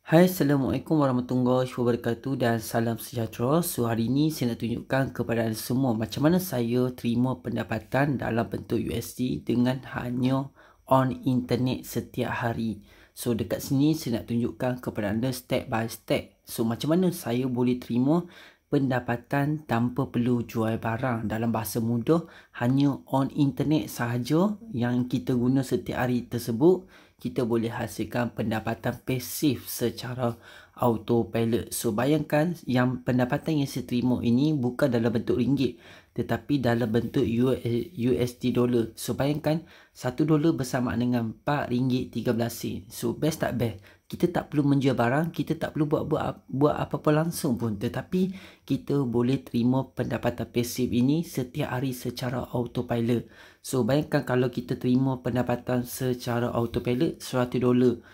Hai, Assalamualaikum warahmatullahi wabarakatuh dan salam sejahtera. So, hari ini saya nak tunjukkan kepada anda semua macam mana saya terima pendapatan dalam bentuk USD dengan hanya on internet setiap hari. So, dekat sini saya nak tunjukkan kepada anda step by step. So, macam mana saya boleh terima pendapatan tanpa perlu jual barang. Dalam bahasa mudah, hanya on internet sahaja yang kita guna setiap hari tersebut, kita boleh hasilkan pendapatan pasif secara autopilot. So, bayangkan yang pendapatan yang saya terima ini bukan dalam bentuk ringgit, tetapi dalam bentuk USD dollar. So, bayangkan $1 bersamaan dengan RM4.13. So, best tak best? Kita tak perlu menjual barang, kita tak perlu buat apa-apa langsung pun, tetapi kita boleh terima pendapatan pasif ini setiap hari secara autopilot. So, bayangkan kalau kita terima pendapatan secara autopilot $100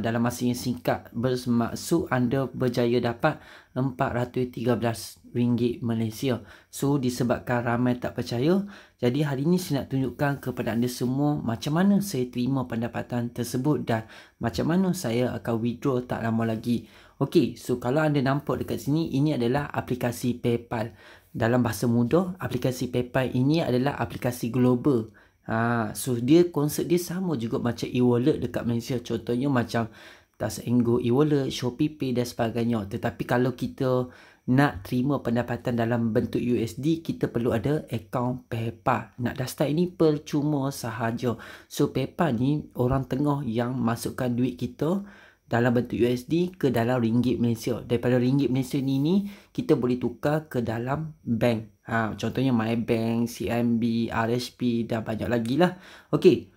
dalam masa yang singkat, bermaksud anda berjaya dapat RM413 Malaysia. So, disebabkan ramai tak percaya, jadi hari ini saya nak tunjukkan kepada anda semua macam mana saya terima pendapatan tersebut dan macam mana saya akan withdraw tak lama lagi. Okey, so kalau anda nampak dekat sini, ini adalah aplikasi PayPal. Dalam bahasa mudah, aplikasi PayPal ini adalah aplikasi global. So dia konsep dia sama juga macam e-wallet dekat Malaysia. Contohnya macam Touch and Go e-wallet, Shopee Pay dan sebagainya. Tetapi kalau kita nak terima pendapatan dalam bentuk USD, kita perlu ada akaun PayPal. Nak daftar ini percuma sahaja. So PayPal ni orang tengah yang masukkan duit kita dalam bentuk USD ke dalam ringgit Malaysia. Daripada ringgit Malaysia ni kita boleh tukar ke dalam bank. Contohnya MyBank, CIMB, RSP dan banyak lagi lah. Okey.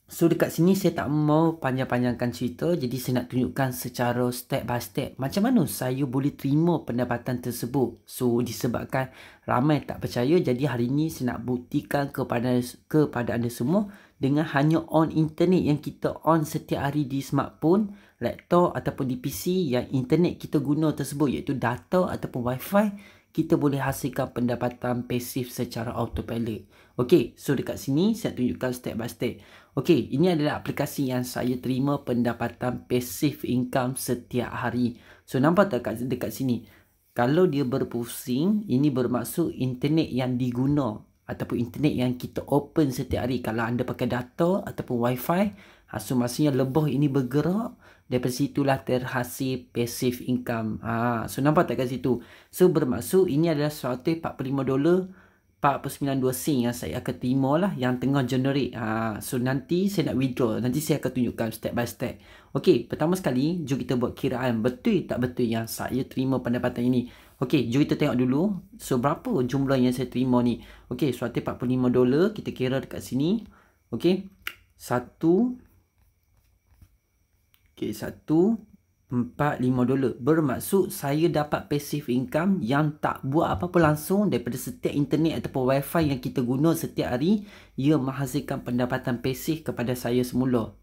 So dekat sini saya tak mau panjang-panjangkan cerita, jadi saya nak tunjukkan secara step by step macam mana saya boleh terima pendapatan tersebut. So disebabkan ramai tak percaya, jadi hari ini saya nak buktikan kepada anda semua dengan hanya on internet yang kita on setiap hari di smartphone, laptop ataupun di PC yang internet kita guna tersebut, iaitu data ataupun wifi, kita boleh hasilkan pendapatan pasif secara autopilot. Okey, so dekat sini saya tunjukkan step by step. Okey, ini adalah aplikasi yang saya terima pendapatan passive income setiap hari. So, nampak tak dekat sini? Kalau dia berpusing, ini bermaksud internet yang diguna ataupun internet yang kita open setiap hari. Kalau anda pakai data ataupun wifi, so maksudnya lebah ini bergerak, daripada situlah terhasil passive income. So, nampak tak kat situ? So, bermaksud ini adalah $145 49 sen yang saya akan terima lah, yang tengah generate. So nanti saya nak withdraw, nanti saya akan tunjukkan step by step. Okey, pertama sekali jom kita buat kiraan betul tak betul yang saya terima pendapatan ini. Okey, jom kita tengok dulu. So berapa jumlah yang saya terima ni? Okey, $145 kita kira dekat sini. Okey, $145 bermaksud saya dapat passive income yang tak buat apa-apa langsung daripada setiap internet ataupun wifi yang kita guna setiap hari. Ia menghasilkan pendapatan passive kepada saya semula.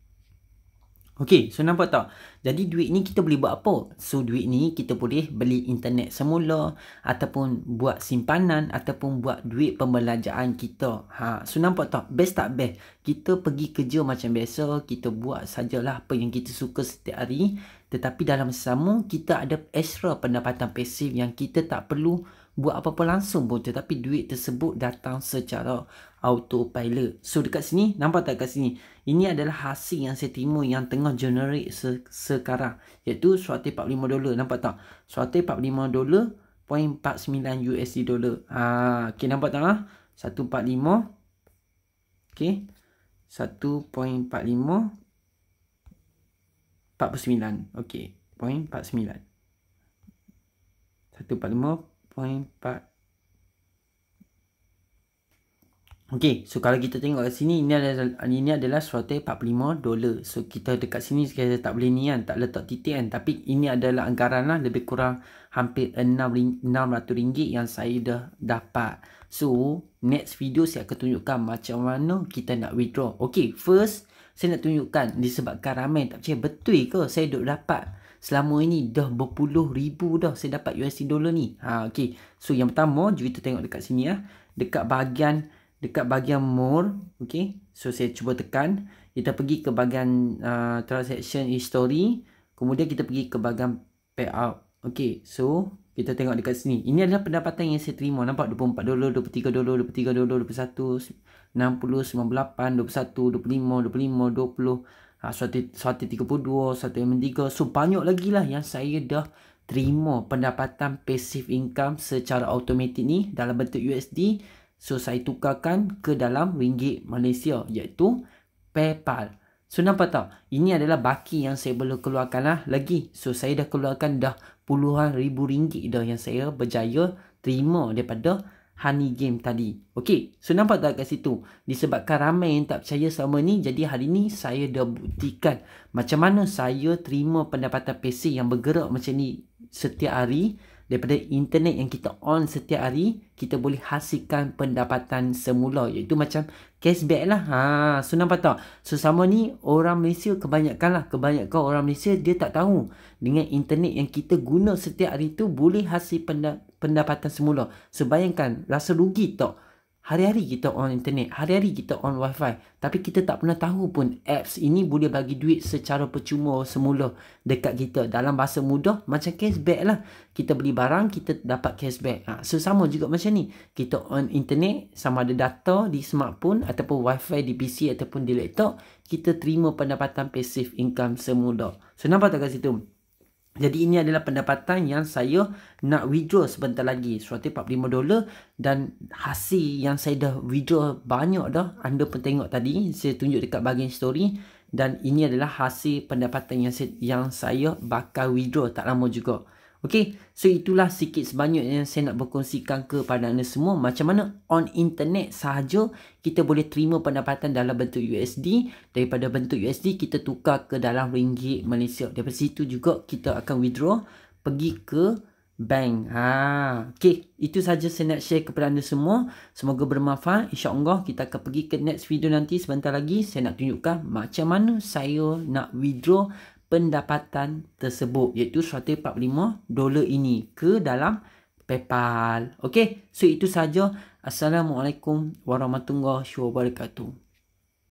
Okey, so nampak tak? Jadi duit ni kita boleh buat apa? So duit ni kita boleh beli internet semula, ataupun buat simpanan, ataupun buat duit pembelanjaan kita. So nampak tak? Best tak best? Kita pergi kerja macam biasa, kita buat sajalah apa yang kita suka setiap hari, tetapi dalam sama kita ada extra pendapatan pasif yang kita tak perlu buat apa-apa langsung pun, tetapi duit tersebut datang secara autopilot. So dekat sini, nampak tak kat sini? Ini adalah hasil yang saya terima yang tengah generate sekarang, iaitu $145. Nampak tak? $145.49 USD dollar. Okay, nampak tak lah? 145. Okay, 1.45 49. Okay, 0.49 145.4. Okey, so kalau kita tengok kat sini, ini adalah $145. So kita dekat sini kita tak boleh ni kan, tak letak titik kan, tapi ini adalah anggaran lah, lebih kurang hampir RM600 yang saya dah dapat. So next video saya akan tunjukkan macam mana kita nak withdraw. Okey, first saya nak tunjukkan, disebabkan ramai tak percaya, betul ke saya duk dapat selama ini dah berpuluh ribu dah saya dapat USD dollar ni. Okey, so yang pertama jom kita tengok dekat sini dekat bahagian more. Okey, so saya cuba tekan, Kita pergi ke bahagian transaction history. Kemudian kita pergi ke bahagian payout. Okay, so kita tengok dekat sini. Ini adalah pendapatan yang saya terima. Nampak $24, $23, $23, $21, 60, 98, 21, 25, 25, 20, 132, 103. So banyak lagi lah yang saya dah terima pendapatan passive income secara automatik ni dalam bentuk USD. So saya tukarkan ke dalam ringgit Malaysia, iaitu PayPal. So nampak tak? Ini adalah baki yang saya belum keluarkan lah lagi. So saya dah keluarkan dah puluhan ribu ringgit dah yang saya berjaya terima daripada Honey Game tadi. Okey, so nampak tak kat situ? Disebabkan ramai yang tak percaya selama ni, jadi hari ni saya dah buktikan macam mana saya terima pendapatan passive yang bergerak macam ni setiap hari. Daripada internet yang kita on setiap hari, kita boleh hasilkan pendapatan semula, iaitu macam cashback lah. So nampak tak? So sama ni orang Malaysia kebanyakan orang Malaysia dia tak tahu dengan internet yang kita guna setiap hari tu boleh hasil pendapatan semula. So bayangkan, rasa rugi tak? Hari-hari kita on internet, hari-hari kita on wifi, tapi kita tak pernah tahu pun apps ini boleh bagi duit secara percuma semula dekat kita. Dalam bahasa mudah, macam cashback lah. Kita beli barang, kita dapat cashback. So sama juga macam ni. Kita on internet, sama ada data di smartphone ataupun wifi di PC ataupun di laptop, kita terima pendapatan passive income semula. So nampak tak kat situ? Jadi ini adalah pendapatan yang saya nak withdraw sebentar lagi, $145, dan hasil yang saya dah withdraw banyak dah. Anda pun tengok tadi, saya tunjuk dekat bahagian story, dan ini adalah hasil pendapatan yang saya bakal withdraw tak lama juga. Okey, so itulah sikit sebanyak yang saya nak berkongsikan kepada anda semua. Macam mana on internet sahaja kita boleh terima pendapatan dalam bentuk USD. Daripada bentuk USD kita tukar ke dalam ringgit Malaysia. Daripada situ juga kita akan withdraw pergi ke bank. Okey, itu saja saya nak share kepada anda semua. Semoga bermanfaat. InsyaAllah kita akan pergi ke next video nanti. Sebentar lagi saya nak tunjukkan macam mana saya nak withdraw pendapatan tersebut, iaitu $145 ini ke dalam PayPal. Okey, so itu saja. Assalamualaikum warahmatullahi wabarakatuh.